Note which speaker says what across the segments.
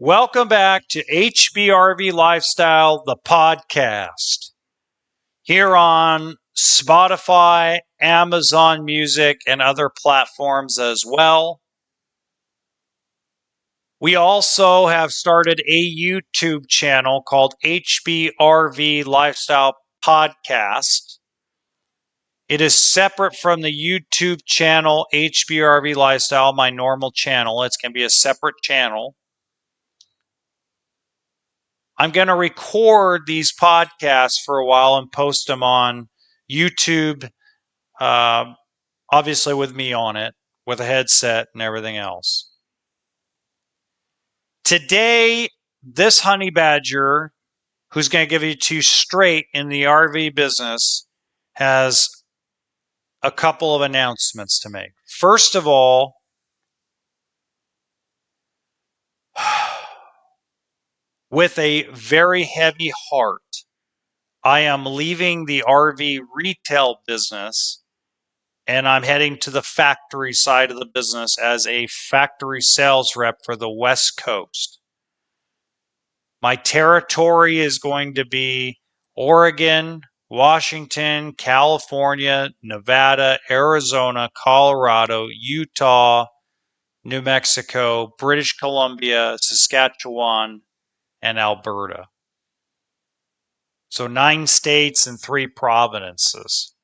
Speaker 1: Welcome back to HBRV Lifestyle, the podcast. Here on Spotify, Amazon Music, and other platforms as well. We also have started a YouTube channel called HBRV Lifestyle Podcast. It is separate from the YouTube channel HBRV Lifestyle, my normal channel. It's going to be a separate channel. I'm going to record these podcasts for a while and post them on YouTube, obviously with me on it, with a headset and everything else. Today, this honey badger, who's going to give you two straight in the RV business, has a couple of announcements to make. First of all, with a very heavy heart, I am leaving the RV retail business and I'm heading to the factory side of the business as a factory sales rep for the West Coast. My territory is going to be Oregon, Washington, California, Nevada, Arizona, Colorado, Utah, New Mexico, British Columbia, Saskatchewan, and Alberta. So 9 states and 3 provinces.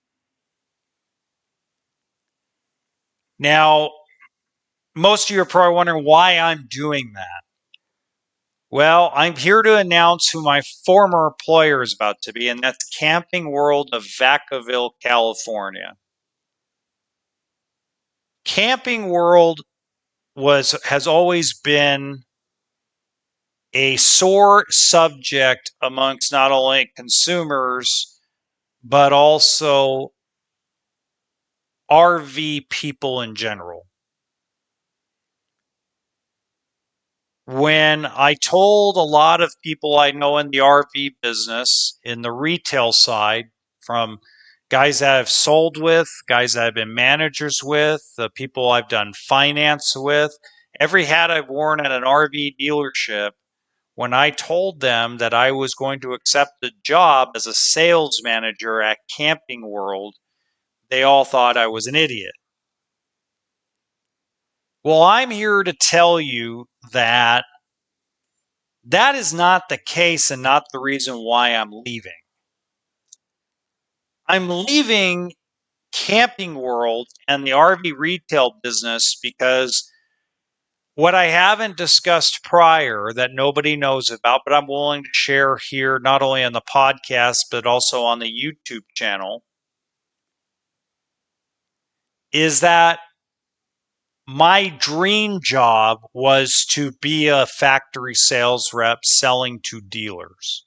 Speaker 1: Now, most of you are probably wondering why I'm doing that. Well, I'm here to announce who my former employer is about to be, and that's Camping World of Vacaville, California. Camping World has always been a sore subject amongst not only consumers, but also RV people in general. When I told a lot of people I know in the RV business, in the retail side, from guys that I've sold with, guys that I've been managers with, the people I've done finance with, every hat I've worn at an RV dealership, when I told them that I was going to accept a job as a sales manager at Camping World, they all thought I was an idiot. Well, I'm here to tell you that that is not the case and not the reason why I'm leaving. I'm leaving Camping World and the RV retail business because what I haven't discussed prior that nobody knows about, but I'm willing to share here, not only on the podcast, but also on the YouTube channel, is that my dream job was to be a factory sales rep selling to dealers.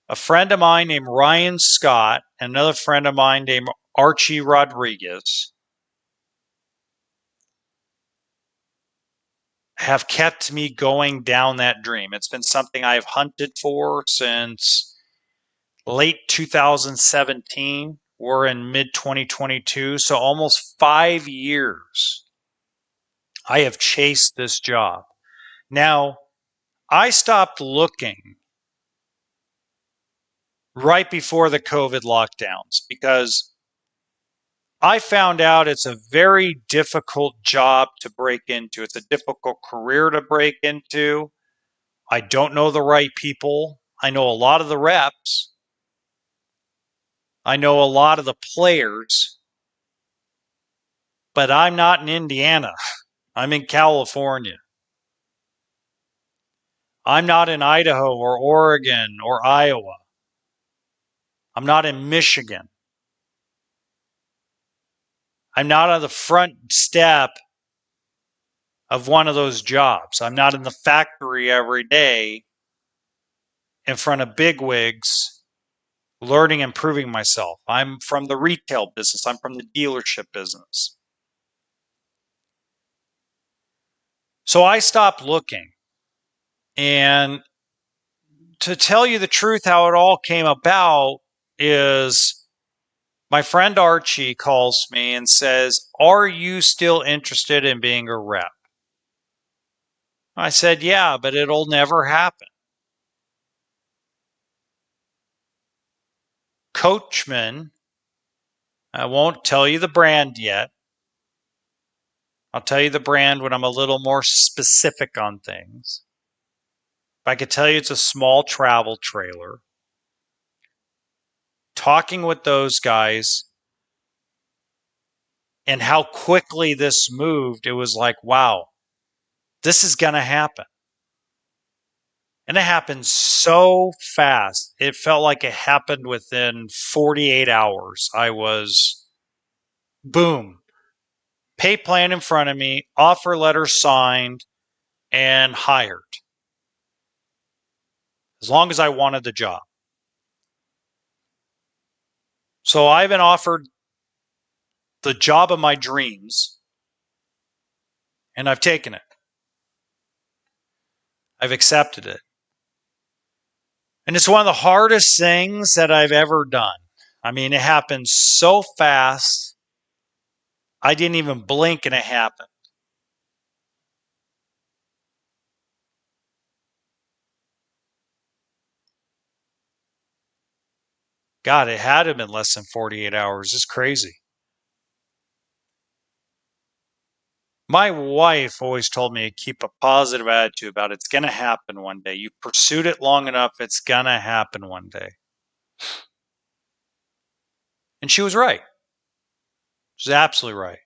Speaker 1: A friend of mine named Ryan Scott, and another friend of mine named Archie Rodriguez, have kept me going down that dream. It's been something I've hunted for since late 2017. We're in mid 2022, so almost 5 years I have chased this job. Now, I stopped looking right before the COVID lockdowns because I found out it's a very difficult job to break into. It's a difficult career to break into. I don't know the right people. I know a lot of the reps. I know a lot of the players, but I'm not in Indiana. I'm in California. I'm not in Idaho or Oregon or Iowa. I'm not in Michigan. I'm not on the front step of one of those jobs. I'm not in the factory every day in front of bigwigs learning and proving myself. I'm from the retail business. I'm from the dealership business. So I stopped looking. And to tell you the truth, how it all came about is my friend Archie calls me and says, "Are you still interested in being a rep?" I said, yeah, but it'll never happen. Coachman, I won't tell you the brand yet. I'll tell you the brand when I'm a little more specific on things. But I could tell you it's a small travel trailer. Talking with those guys and how quickly this moved, it was like, wow, this is going to happen. And it happened so fast. It felt like it happened within 48 hours. I was, boom, pay plan in front of me, offer letter signed, and hired. As long as I wanted the job. So I've been offered the job of my dreams, and I've taken it. I've accepted it. And it's one of the hardest things that I've ever done. I mean, it happened so fast. I didn't even blink and it happened. God, it had to have been less than 48 hours. It's crazy. My wife always told me to keep a positive attitude about it. It's going to happen one day. You pursued it long enough, it's going to happen one day. And she was right. She's absolutely right.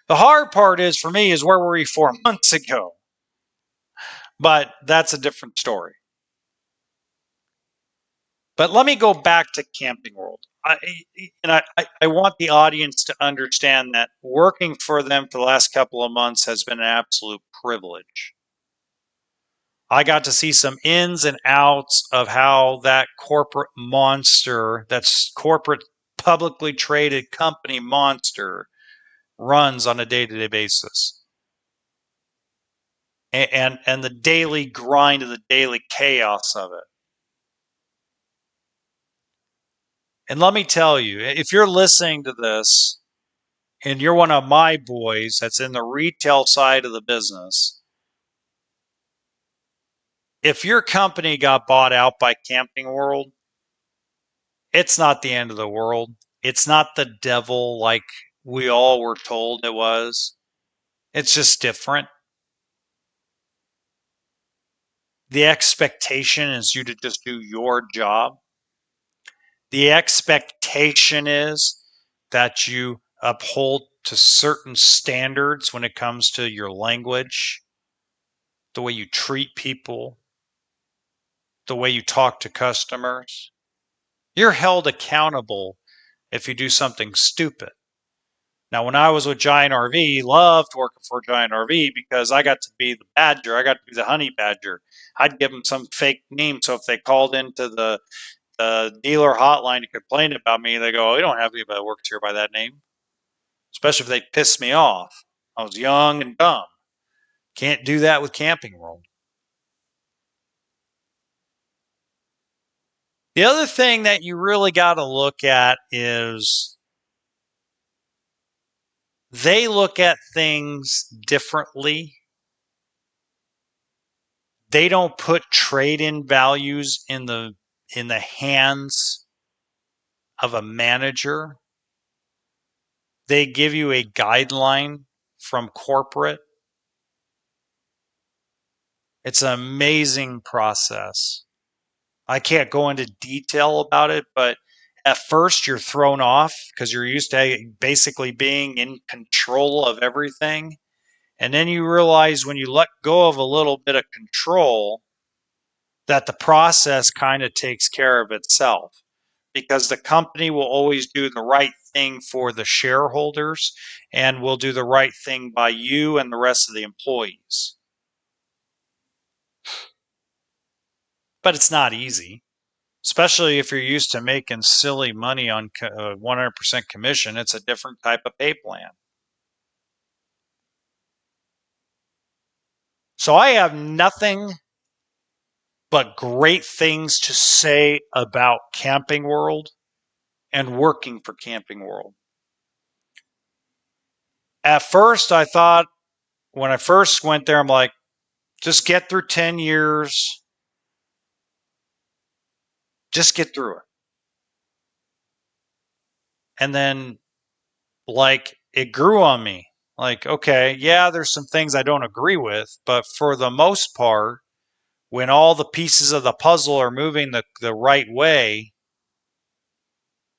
Speaker 1: The hard part is for me is where were we 4 months ago? But that's a different story. But let me go back to Camping World. I want the audience to understand that working for them for the last couple of months has been an absolute privilege. I got to see some ins and outs of how that corporate monster, that's corporate publicly traded company monster, runs on a day-to-day basis. And the daily grind of the daily chaos of it. And let me tell you, if you're listening to this and you're one of my boys that's in the retail side of the business, if your company got bought out by Camping World, it's not the end of the world. It's not the devil like we all were told it was. It's just different. The expectation is you to just do your job. The expectation is that you uphold to certain standards when it comes to your language, the way you treat people, the way you talk to customers. You're held accountable if you do something stupid. Now, when I was with Giant RV, loved working for Giant RV because I got to be the badger. I got to be the honey badger. I'd give them some fake name. So if they called into the dealer hotline to complain about me, they go, "Oh, we don't have anybody that works here by that name." Especially if they piss me off. I was young and dumb. Can't do that with Camping World. The other thing that you really got to look at is they look at things differently. They don't put trade-in values in the hands of a manager. They give you a guideline from corporate. It's an amazing process. I can't go into detail about it, but at first you're thrown off because you're used to basically being in control of everything. And then you realize when you let go of a little bit of control, that the process kind of takes care of itself because the company will always do the right thing for the shareholders and will do the right thing by you and the rest of the employees. But it's not easy, especially if you're used to making silly money on 100% commission. It's a different type of pay plan. So I have nothing but great things to say about Camping World and working for Camping World. At first, I thought when I first went there, I'm like, Just get through 10 years. Just get through it. And then, like, it grew on me. Like, okay, yeah, there's some things I don't agree with, but for the most part, when all the pieces of the puzzle are moving the right way,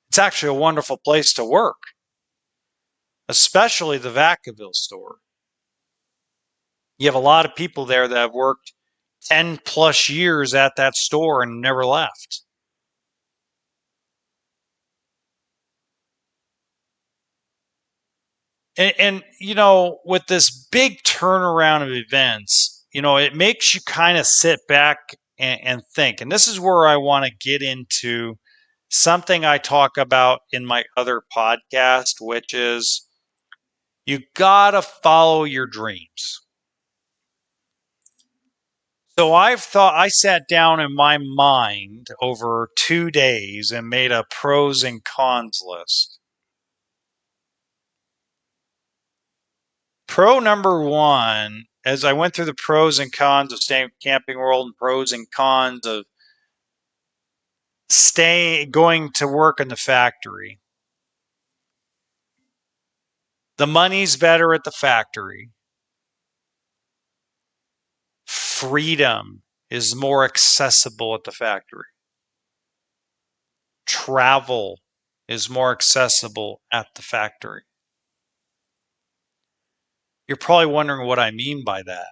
Speaker 1: it's actually a wonderful place to work, especially the Vacaville store. You have a lot of people there that have worked 10 plus years at that store and never left. And you know, with this big turnaround of events, you know, it makes you kind of sit back and think. And this is where I want to get into something I talk about in my other podcast, which is you gotta follow your dreams. So I sat down in my mind over 2 days and made a pros and cons list. Pro number one, as I went through the pros and cons of staying Camping World and pros and cons of going to work in the factory. The money's better at the factory. Freedom is more accessible at the factory. Travel is more accessible at the factory. You're probably wondering what I mean by that.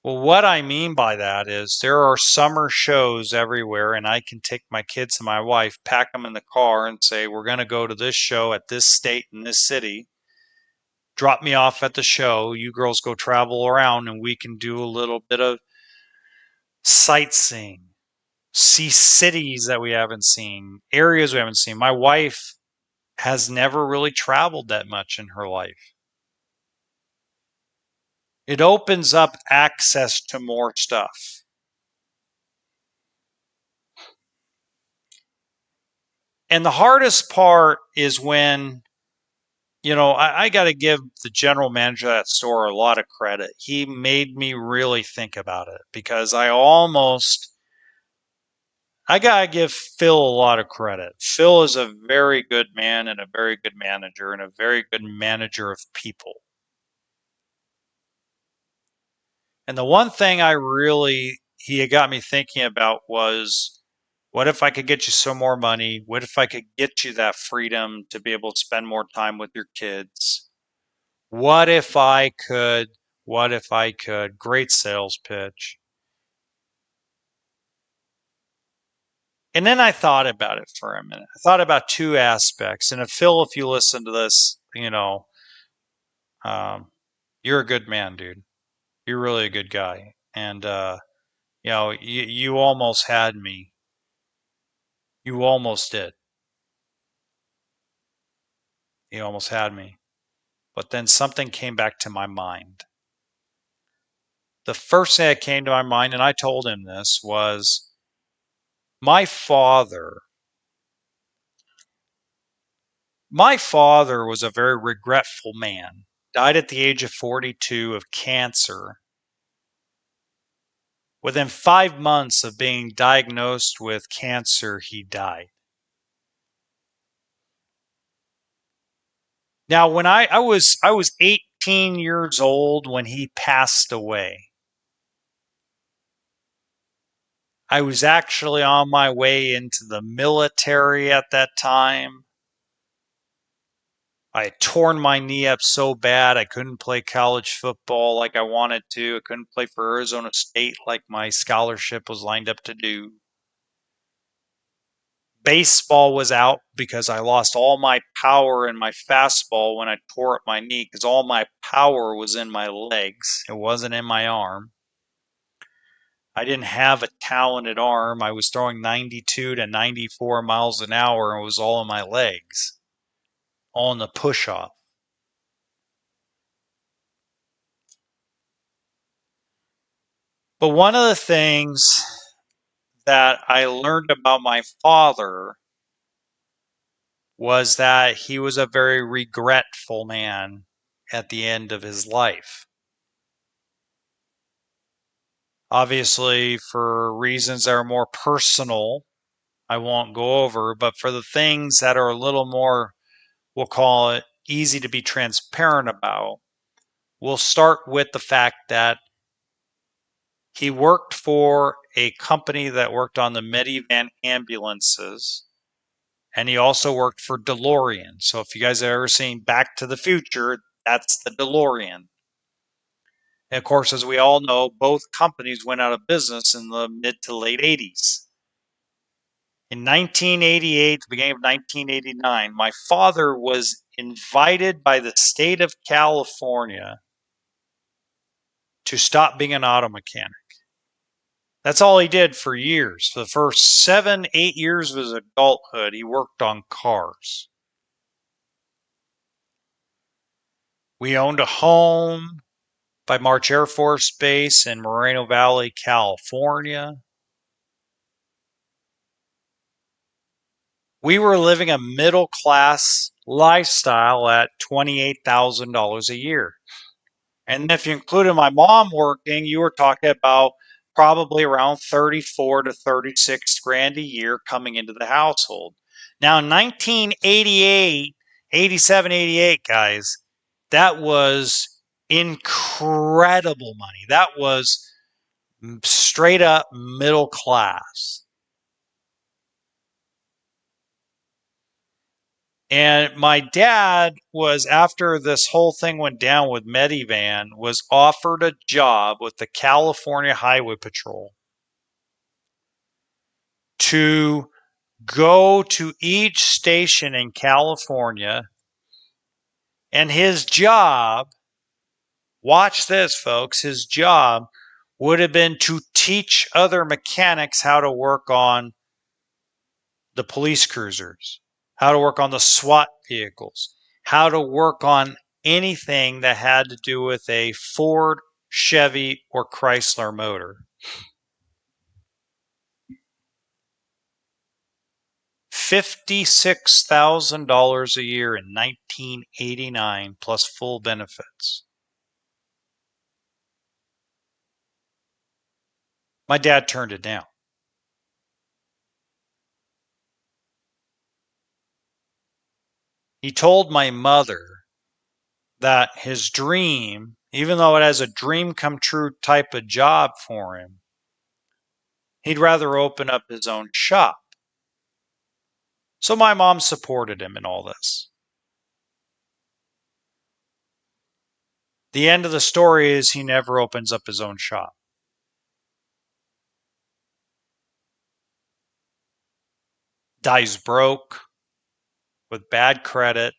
Speaker 1: Well, what I mean by that is there are summer shows everywhere, and I can take my kids and my wife, pack them in the car, and say, we're going to go to this show at this state in this city. Drop me off at the show. You girls go travel around, and we can do a little bit of sightseeing, see cities that we haven't seen, areas we haven't seen. My wife has never really traveled that much in her life. It opens up access to more stuff. And the hardest part is when, you know, I got to give the general manager of that store a lot of credit. He made me really think about it because I got to give Phil a lot of credit. Phil is a very good man and a very good manager and a very good manager of people. And the one thing he had got me thinking about was, what if I could get you some more money? What if I could get you that freedom to be able to spend more time with your kids? What if I could? What if I could? Great sales pitch. And then I thought about it for a minute. I thought about two aspects. And if Phil, if you listen to this, you know, um, you're a good man, dude. You're really a good guy. And, you know, you almost had me. You almost did. You almost had me. But then something came back to my mind. The first thing that came to my mind, and I told him this, was my father. My father was a very regretful man. Died at the age of 42 of cancer. Within 5 months of being diagnosed with cancer, he died. Now, when I was 18 years old when he passed away. I was actually on my way into the military at that time. I had torn my knee up so bad I couldn't play college football like I wanted to. I couldn't play for Arizona State like my scholarship was lined up to do. Baseball was out because I lost all my power in my fastball when I tore up my knee because all my power was in my legs. It wasn't in my arm. I didn't have a talented arm. I was throwing 92 to 94 miles an hour and it was all in my legs, all in the push off. But one of the things that I learned about my father was that he was a very regretful man at the end of his life. Obviously, for reasons that are more personal, I won't go over, but for the things that are a little more, we'll call it easy to be transparent about, we'll start with the fact that he worked for a company that worked on the Medivan ambulances, and he also worked for DeLorean. So if you guys have ever seen Back to the Future, that's the DeLorean. And of course, as we all know, both companies went out of business in the mid to late 80s. In 1988, the beginning of 1989, my father was invited by the state of California to stop being an auto mechanic. That's all he did for years. For the first 7, 8 years of his adulthood, he worked on cars. We owned a home by March Air Force Base in Moreno Valley, California. We were living a middle class lifestyle at $28,000 a year. And if you included my mom working, you were talking about probably around 34 to 36 grand a year coming into the household. Now, in 1988, 87, 88, guys, that was incredible money. That was straight up middle class. And my dad was, after this whole thing went down with Medivan, was offered a job with the California Highway Patrol to go to each station in California. And his job, watch this, folks, his job would have been to teach other mechanics how to work on the police cruisers, how to work on the SWAT vehicles, how to work on anything that had to do with a Ford, Chevy, or Chrysler motor. $56,000 a year in 1989 plus full benefits. My dad turned it down. He told my mother that his dream, even though it has a dream come true type of job for him, he'd rather open up his own shop. So my mom supported him in all this. The end of the story is he never opens up his own shop. Dies broke, with bad credit,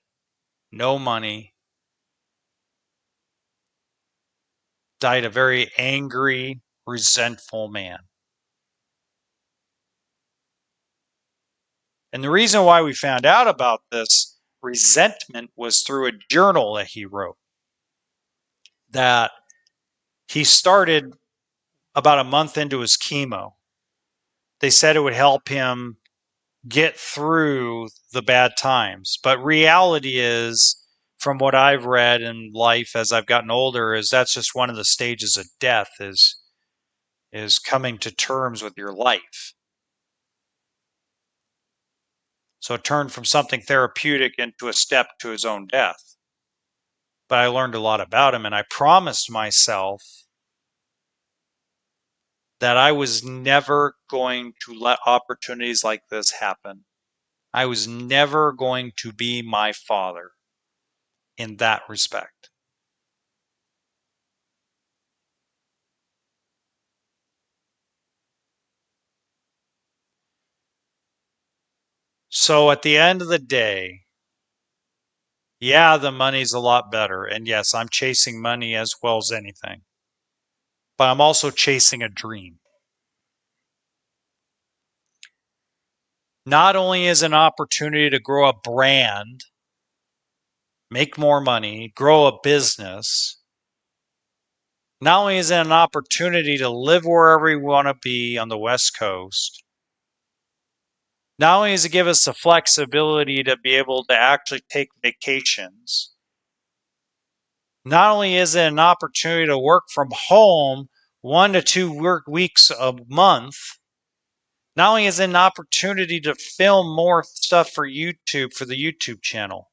Speaker 1: no money. Died a very angry, resentful man. And the reason why we found out about this resentment was through a journal that he wrote that he started about a month into his chemo. They said it would help him get through the bad times. But reality is, from what I've read in life as I've gotten older, is that's just one of the stages of death is coming to terms with your life. So it turned from something therapeutic into a step to his own death. But I learned a lot about him, and I promised myself that I was never going to let opportunities like this happen. I was never going to be my father in that respect. So at the end of the day, yeah, the money's a lot better. And yes, I'm chasing money as well as anything. But I'm also chasing a dream. Not only is an opportunity to grow a brand, make more money, grow a business, not only is it an opportunity to live wherever we want to be on the West Coast, not only does it give us the flexibility to be able to actually take vacations, not only is it an opportunity to work from home 1 to 2 work weeks a month, not only is it an opportunity to film more stuff for YouTube, for the YouTube channel,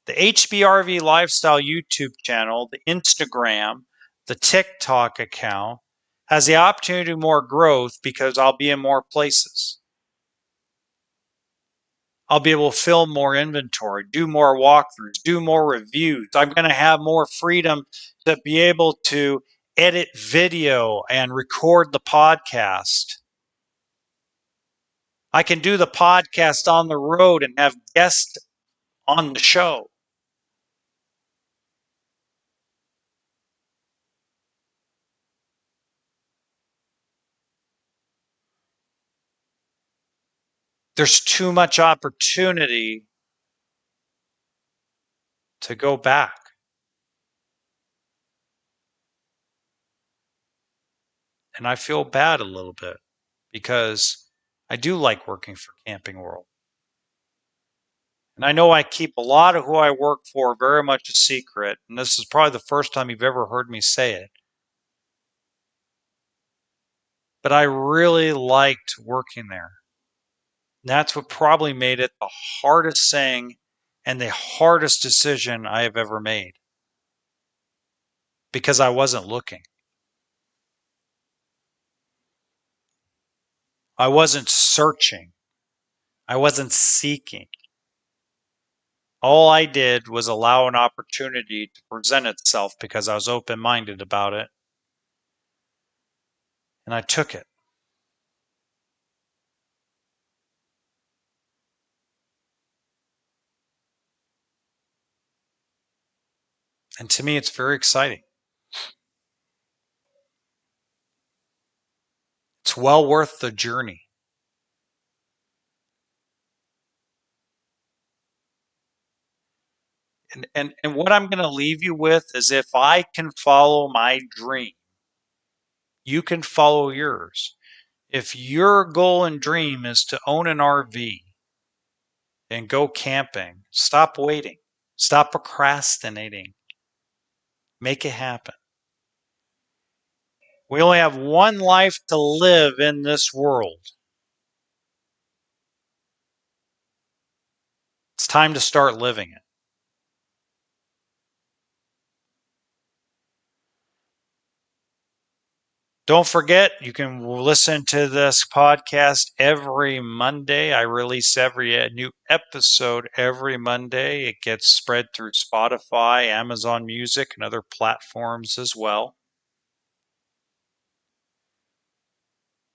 Speaker 1: the HBRV Lifestyle YouTube channel, the Instagram, the TikTok account has the opportunity to do more growth because I'll be in more places. I'll be able to film more inventory, do more walkthroughs, do more reviews. I'm going to have more freedom to be able to edit video and record the podcast. I can do the podcast on the road and have guests on the show. There's too much opportunity to go back. And I feel bad a little bit because I do like working for Camping World. And I know I keep a lot of who I work for very much a secret. And this is probably the first time you've ever heard me say it. But I really liked working there. And that's what probably made it the hardest thing and the hardest decision I have ever made. Because I wasn't looking. I wasn't searching. I wasn't seeking. All I did was allow an opportunity to present itself because I was open-minded about it. And I took it. And to me, it's very exciting. It's well worth the journey. And what I'm going to leave you with is if I can follow my dream, you can follow yours. If your goal and dream is to own an RV and go camping, stop waiting. Stop procrastinating. Make it happen. We only have one life to live in this world. It's time to start living it. Don't forget, you can listen to this podcast every Monday. I release every new episode every Monday. It gets spread through Spotify, Amazon Music, and other platforms as well.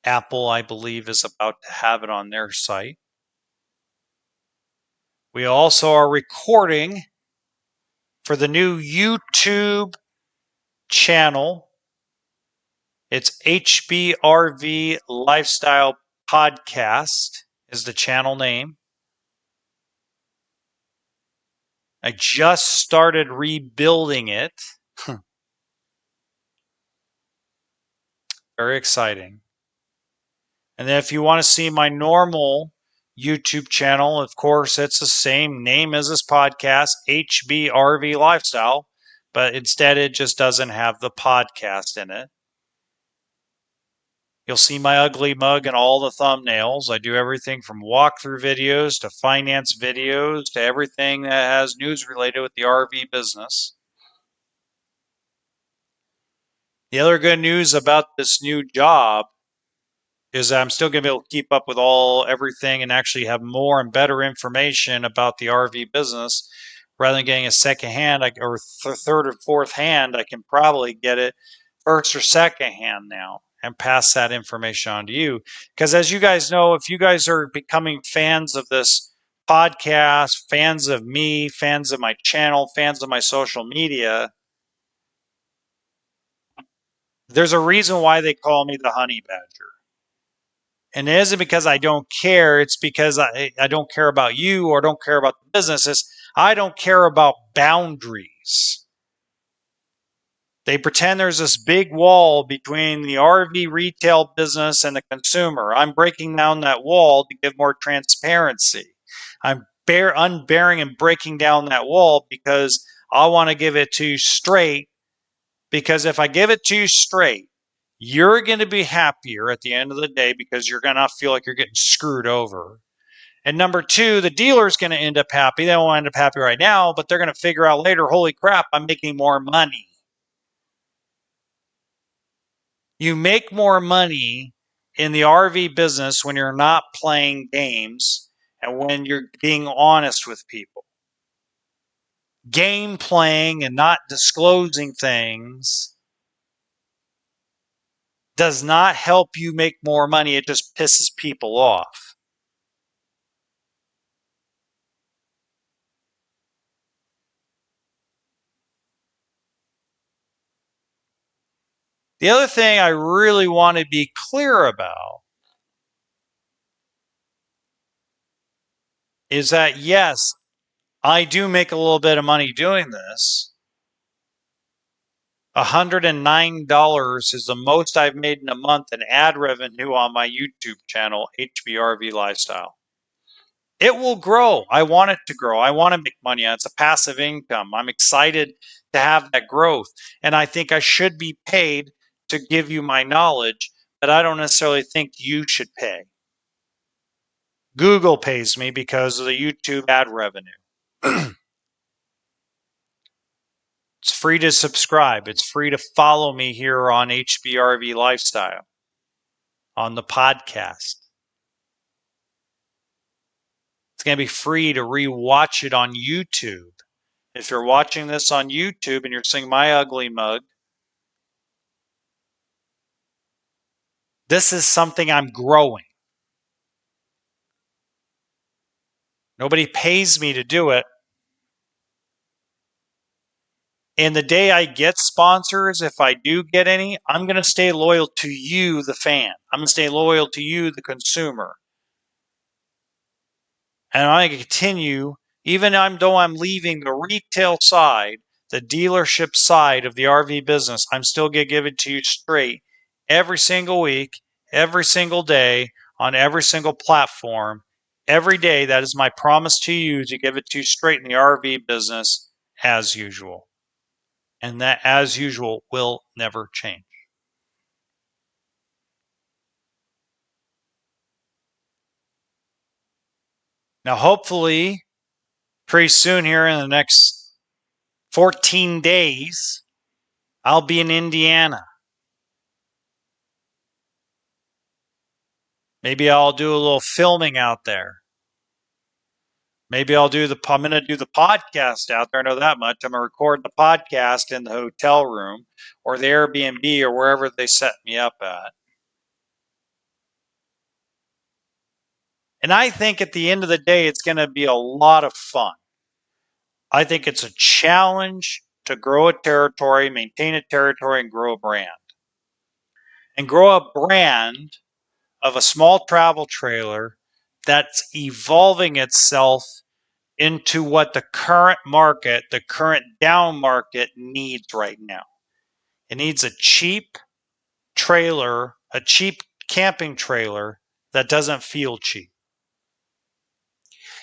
Speaker 1: Apple, I believe, is about to have it on their site. We also are recording for the new YouTube channel. It's HBRV Lifestyle Podcast is the channel name. I just started rebuilding it. Very exciting. And then if you want to see my normal YouTube channel, of course, it's the same name as this podcast, HBRV Lifestyle, but instead it just doesn't have the podcast in it. You'll see my ugly mug in all the thumbnails. I do everything from walkthrough videos to finance videos to everything that has news related with the RV business. The other good news about this new job is that I'm still going to be able to keep up with everything and actually have more and better information about the RV business. Rather than getting a second hand or third or fourth hand, I can probably get it first or second hand now and pass that information on to you. Because as you guys know, if you guys are becoming fans of this podcast, fans of me, fans of my channel, fans of my social media, there's a reason why they call me the honey badger. And it isn't because I don't care. It's because I don't care about you or don't care about the businesses. I don't care about boundaries. They pretend there's this big wall between the RV retail business and the consumer. I'm breaking down that wall to give more transparency. I'm unbearing and breaking down that wall because I want to give it to you straight. Because if I give it to you straight, you're going to be happier at the end of the day because you're going to feel like you're getting screwed over. And number two, the dealer's going to end up happy. They won't end up happy right now, but they're going to figure out later, holy crap, I'm making more money. You make more money in the RV business when you're not playing games and when you're being honest with people. Game playing and not disclosing things does not help you make more money. It just pisses people off. The other thing I really want to be clear about is that, yes, I do make a little bit of money doing this. $109 is the most I've made in a month in ad revenue on my YouTube channel, HBRV Lifestyle. It will grow. I want it to grow. I want to make money. It's a passive income. I'm excited to have that growth. And I think I should be paid to give you my knowledge, but I don't necessarily think you should pay. Google pays me because of the YouTube ad revenue. It's free to subscribe. It's free to follow me here on HBRV Lifestyle on the podcast. It's going to be free to re-watch it on YouTube. If you're watching this on YouTube and you're seeing my ugly mug, this is something I'm growing. Nobody pays me to do it. And the day I get sponsors, if I do get any, I'm going to stay loyal to you, the fan. I'm going to stay loyal to you, the consumer. And I'm going to continue, even though I'm leaving the retail side, the dealership side of the RV business, I'm still going to give it to you straight every single week, every single day, on every single platform. Every day, that is my promise to you, to give it to you straight in the RV business as usual. And that as usual will never change. Now, hopefully, pretty soon here in the next 14 days, I'll be in Indiana. Maybe I'll do a little filming out there. Maybe I'm going to do the podcast out there. I know that much. I'm going to record the podcast in the hotel room or the Airbnb or wherever they set me up at. And I think at the end of the day, it's going to be a lot of fun. I think it's a challenge to grow a territory, maintain a territory, and grow a brand. And grow a brand of a small travel trailer that's evolving itself into what the current market, the current down market needs right now. It needs a cheap trailer, a cheap camping trailer that doesn't feel cheap.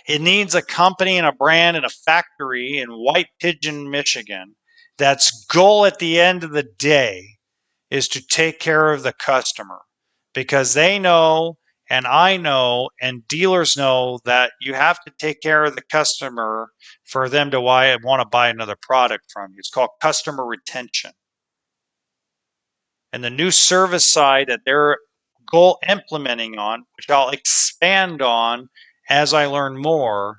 Speaker 1: It needs a company and a brand and a factory in White Pigeon, Michigan, that's goal at the end of the day is to take care of the customer, because they know and I know and dealers know that you have to take care of the customer for them to want to buy another product from you. It's called customer retention. And the new service side that they're goal implementing on, which I'll expand on as I learn more,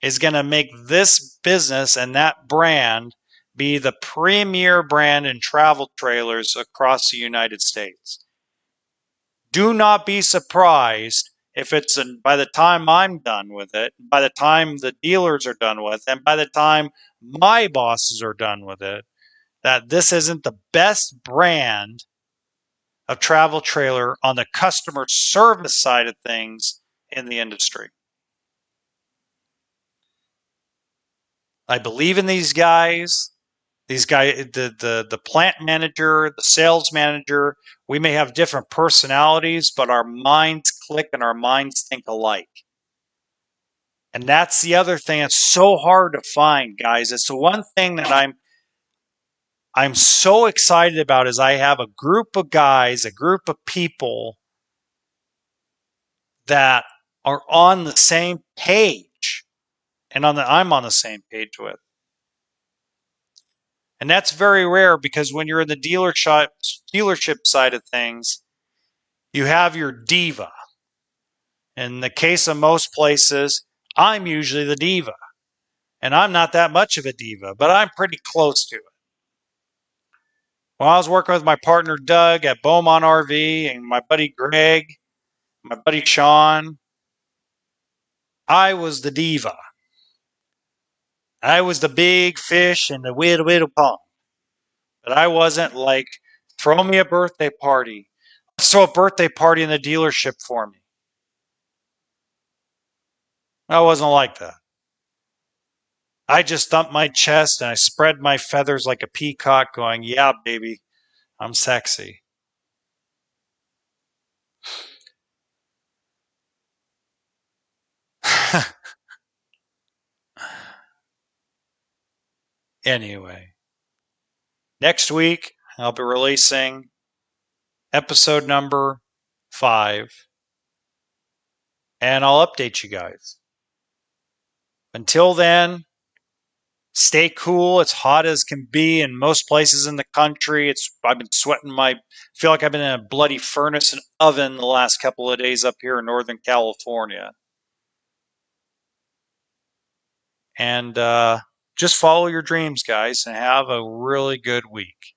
Speaker 1: is going to make this business and that brand be the premier brand in travel trailers across the United States. Do not be surprised if it's by the time I'm done with it, by the time the dealers are done with it, and by the time my bosses are done with it, that this isn't the best brand of travel trailer on the customer service side of things in the industry. I believe in these guys. These guys, the plant manager, the sales manager, we may have different personalities, but our minds click and our minds think alike. And that's the other thing that's so hard to find, guys. It's the one thing that I'm so excited about is I have a group of guys, a group of people that are on the same page and I'm on the same page with. And that's very rare because when you're in the dealership side of things, you have your diva. In the case of most places, I'm usually the diva. And I'm not that much of a diva, but I'm pretty close to it. When I was working with my partner Doug at Beaumont RV and my buddy Greg, my buddy Sean, I was the diva. I was the big fish in the little pond. But I wasn't like, throw me a birthday party. Let's throw a birthday party in the dealership for me. I wasn't like that. I just thumped my chest and I spread my feathers like a peacock, going, yeah, baby, I'm sexy. Anyway, next week I'll be releasing episode number 5, and I'll update you guys. Until then, stay cool. It's hot as can be in most places in the country. I've been sweating feel like I've been in a bloody furnace and oven the last couple of days up here in Northern California. And just follow your dreams, guys, and have a really good week.